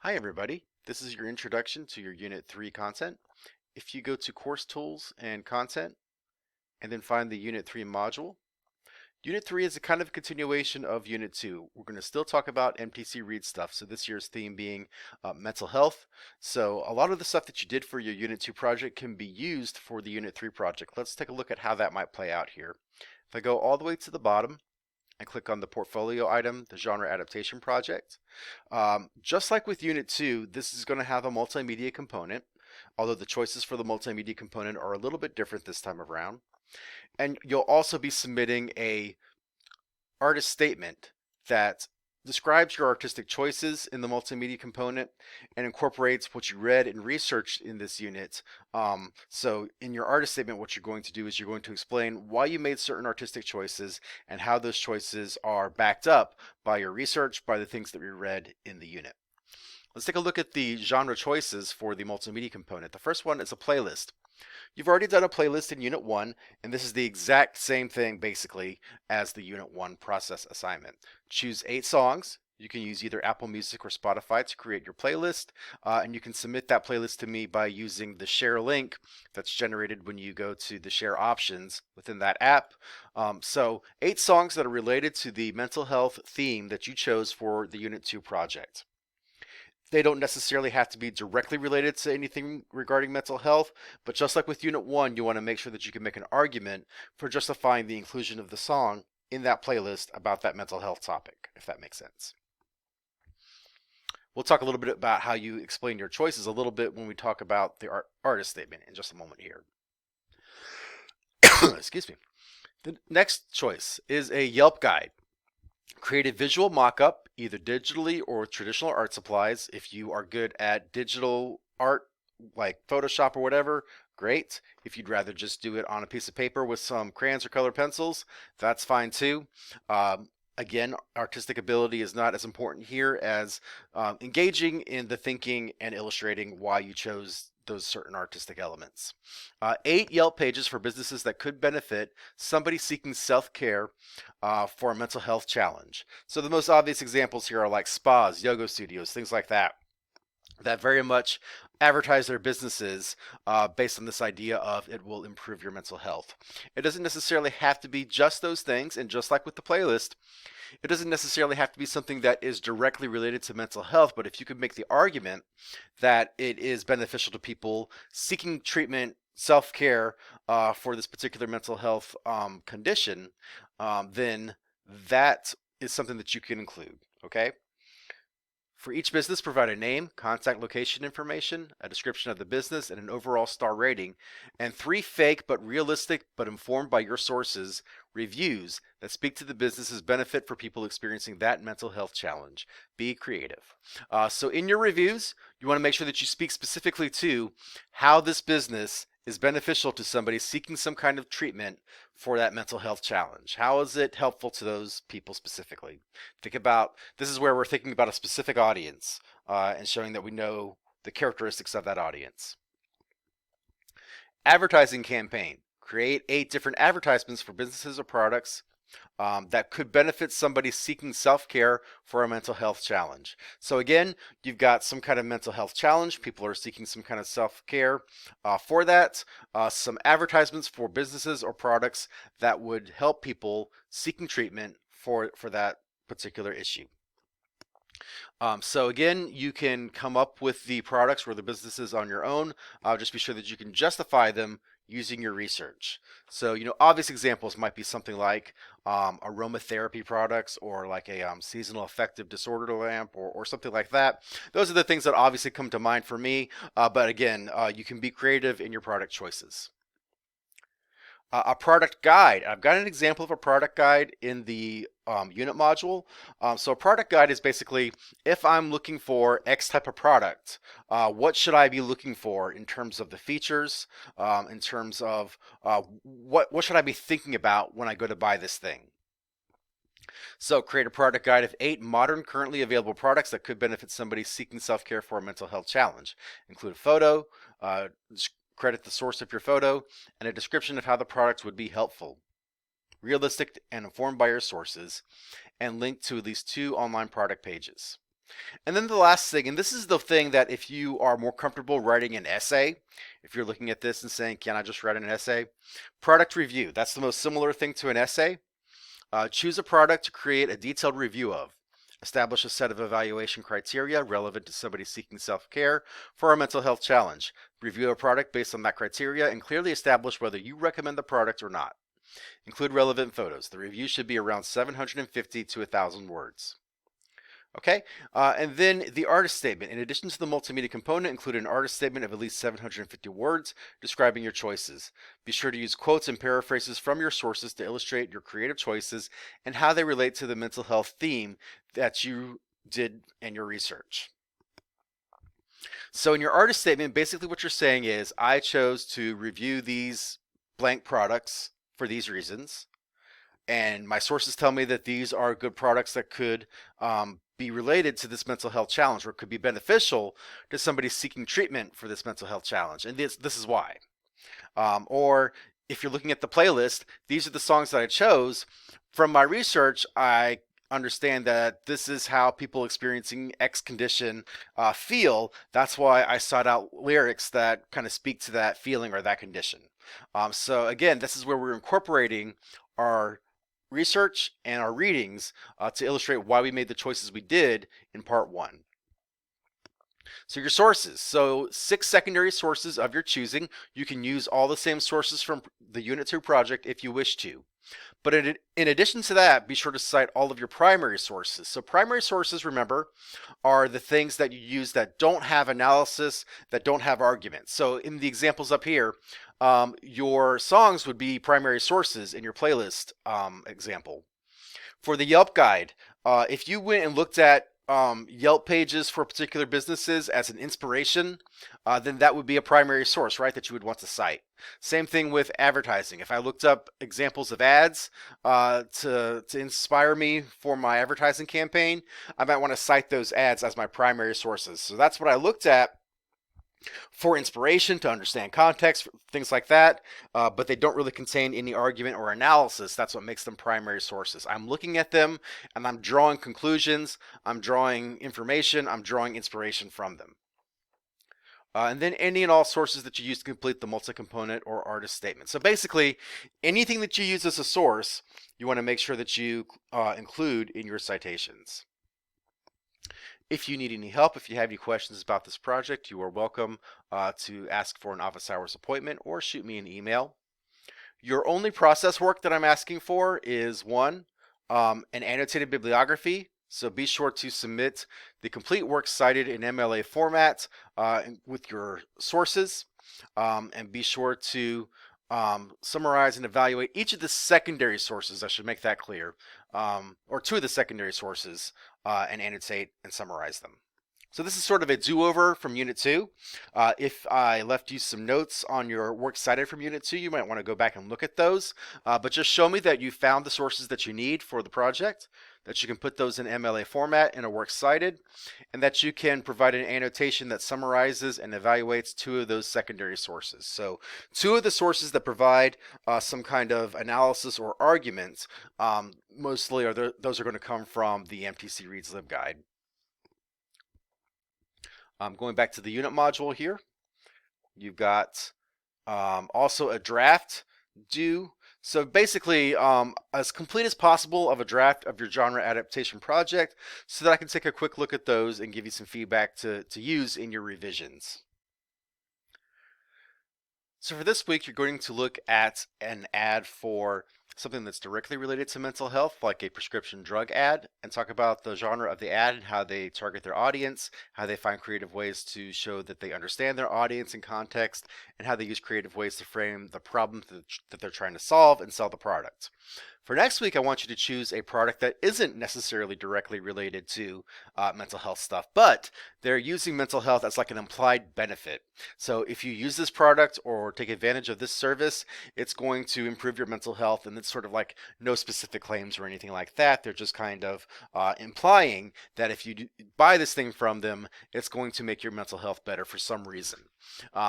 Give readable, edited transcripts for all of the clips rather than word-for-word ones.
Hi everybody, this is your introduction to your Unit 3 content. If you go to Course Tools and Content, and then find the Unit 3 module, Unit 3 is a kind of continuation of Unit 2. We're going to still talk about MTC Read stuff, so this year's theme being mental health. So a lot of the stuff that you did for your Unit 2 project can be used for the Unit 3 project. Let's take a look at how that might play out here. If I go all the way to the bottom, and click on the portfolio item, the genre adaptation project. Just like with Unit 2, this is going to have a multimedia component, although the choices for the multimedia component are a little bit different this time around. And you'll also be submitting a artist statement that describes your artistic choices in the multimedia component and incorporates what you read and researched in this unit. So in your artist statement, what you're going to do is you're going to explain why you made certain artistic choices and how those choices are backed up by your research, by the things that we read in the unit. Let's take a look at the genre choices for the multimedia component. The first one is a playlist. You've already done a playlist in Unit 1, and this is the exact same thing basically as the Unit 1 process assignment. Choose 8 songs. You can use either Apple Music or Spotify to create your playlist, and you can submit that playlist to me by using the share link that's generated when you go to the share options within that app. So 8 songs that are related to the mental health theme that you chose for the Unit 2 project. They don't necessarily have to be directly related to anything regarding mental health, but just like with Unit 1, you want to make sure that you can make an argument for justifying the inclusion of the song in that playlist about that mental health topic, if that makes sense. We'll talk a little bit about how you explain your choices a little bit when we talk about the artist statement in just a moment here. Excuse me. The next choice is a Yelp guide. Create a visual mock-up, either digitally or with traditional art supplies. If you are good at digital art like Photoshop or whatever, great. If you'd rather just do it on a piece of paper with some crayons or colored pencils, that's fine too. Again, artistic ability is not as important here as engaging in the thinking and illustrating why you chose those certain artistic elements. 8 Yelp pages for businesses that could benefit somebody seeking self-care for a mental health challenge. So the most obvious examples here are like spas, yoga studios, things like that very much advertise their businesses based on this idea of it will improve your mental health. It doesn't necessarily have to be just those things, and just like with the playlist, it doesn't necessarily have to be something that is directly related to mental health, but if you could make the argument that it is beneficial to people seeking treatment, self-care for this particular mental health condition, then that is something that you can include, okay? For each business, provide a name, contact location information, a description of the business, and an overall star rating, and 3 fake but realistic but informed by your sources reviews that speak to the business's benefit for people experiencing that mental health challenge. Be creative. So in your reviews, you want to make sure that you speak specifically to how this business is beneficial to somebody seeking some kind of treatment for that mental health challenge. How is it helpful to those people specifically? Think about, this is where we're thinking about a specific audience and showing that we know the characteristics of that audience. Advertising campaign. Create 8 different advertisements for businesses or products that could benefit somebody seeking self-care for a mental health challenge. So again, you've got some kind of mental health challenge. People are seeking some kind of self-care for that. Some advertisements for businesses or products that would help people seeking treatment for that particular issue. So again, you can come up with the products or the businesses on your own. Just be sure that you can justify them using your research. So, obvious examples might be something like aromatherapy products or like a seasonal affective disorder lamp or something like that. Those are the things that obviously come to mind for me. But again, you can be creative in your product choices. A product guide. I've got an example of a product guide in the unit module. So a product guide is basically, if I'm looking for X type of product, what should I be looking for in terms of the features, in terms of what should I be thinking about when I go to buy this thing? So create a product guide of 8 modern currently available products that could benefit somebody seeking self-care for a mental health challenge. Include a photo, credit the source of your photo, and a description of how the products would be helpful. Realistic and informed by your sources, and link to at least 2 online product pages. And then the last thing, and this is the thing that if you are more comfortable writing an essay, if you're looking at this and saying, can I just write an essay? Product review. That's the most similar thing to an essay. Choose a product to create a detailed review of. Establish a set of evaluation criteria relevant to somebody seeking self-care for a mental health challenge. Review a product based on that criteria and clearly establish whether you recommend the product or not. Include relevant photos. The review should be around 750 to 1,000 words. Okay, and then the artist statement. In addition to the multimedia component, include an artist statement of at least 750 words describing your choices. Be sure to use quotes and paraphrases from your sources to illustrate your creative choices and how they relate to the mental health theme that you did in your research. So in your artist statement, basically what you're saying is, I chose to review these blank products for these reasons, and my sources tell me that these are good products that could be related to this mental health challenge, or could be beneficial to somebody seeking treatment for this mental health challenge, and this is why. Or if you're looking at the playlist, these are the songs that I chose. From my research, I understand that this is how people experiencing X condition feel. That's why I sought out lyrics that kind of speak to that feeling or that condition. So again, this is where we're incorporating our research and our readings to illustrate why we made the choices we did in part 1. So your sources. So 6 secondary sources of your choosing. You can use all the same sources from the Unit 2 project if you wish to. But in addition to that, be sure to cite all of your primary sources. So primary sources, remember, are the things that you use that don't have analysis, that don't have arguments. So in the examples up here, your songs would be primary sources in your playlist example. For the Yelp guide, if you went and looked at Yelp pages for particular businesses as an inspiration, then that would be a primary source, right, that you would want to cite. Same thing with advertising. If I looked up examples of ads to inspire me for my advertising campaign, I might want to cite those ads as my primary sources. So that's what I looked at for inspiration, to understand context, things like that, but they don't really contain any argument or analysis. That's what makes them primary sources. I'm looking at them and I'm drawing conclusions, I'm drawing information, I'm drawing inspiration from them. And then any and all sources that you use to complete the multi-component or artist statement. So basically, anything that you use as a source, you want to make sure that you include in your citations. If you need any help, if you have any questions about this project, you are welcome to ask for an office hours appointment or shoot me an email. Your only process work that I'm asking for is 1, an annotated bibliography. So be sure to submit the complete work cited in MLA format with your sources, and be sure to summarize and evaluate each of the secondary sources. I should make that clear, or 2 of the secondary sources, and annotate and summarize them. So this is sort of a do-over from Unit 2. If I left you some notes on your works cited from Unit 2, you might want to go back and look at those. But just show me that you found the sources that you need for the project, that you can put those in MLA format in a works cited, and that you can provide an annotation that summarizes and evaluates 2 of those secondary sources. So 2 of the sources that provide some kind of analysis or argument, mostly those are going to come from the MTC Reads LibGuide. Going back to the unit module here, you've got also a draft due. So basically, as complete as possible of a draft of your genre adaptation project so that I can take a quick look at those and give you some feedback to use in your revisions. So for this week, you're going to look at an ad for something that's directly related to mental health, like a prescription drug ad, and talk about the genre of the ad and how they target their audience, how they find creative ways to show that they understand their audience and context, and how they use creative ways to frame the problem that they're trying to solve and sell the product. For next week, I want you to choose a product that isn't necessarily directly related to mental health stuff, but they're using mental health as like an implied benefit. So if you use this product or take advantage of this service, it's going to improve your mental health, and it's sort of like no specific claims or anything like that. They're just kind of implying that if you buy this thing from them, it's going to make your mental health better for some reason.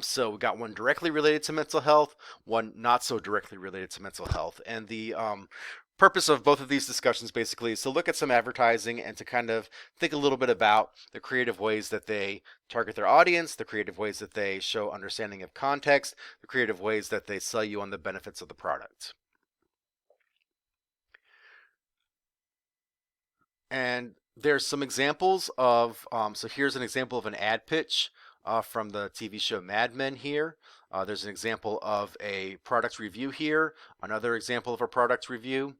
So we got one directly related to mental health, one not so directly related to mental health, and the purpose of both of these discussions basically is to look at some advertising and to kind of think a little bit about the creative ways that they target their audience, the creative ways that they show understanding of context, the creative ways that they sell you on the benefits of the product. And there's some examples of, so here's an example of an ad pitch from the TV show Mad Men here. There's an example of a product review here, another example of a product review.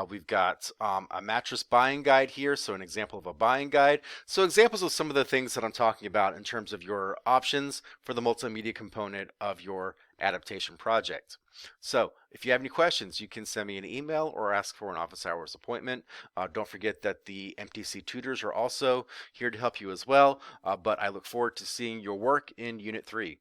We've got a mattress buying guide here, so an example of a buying guide. So examples of some of the things that I'm talking about in terms of your options for the multimedia component of your adaptation project. So if you have any questions, you can send me an email or ask for an office hours appointment. Don't forget that the MTC tutors are also here to help you as well, but I look forward to seeing your work in Unit 3.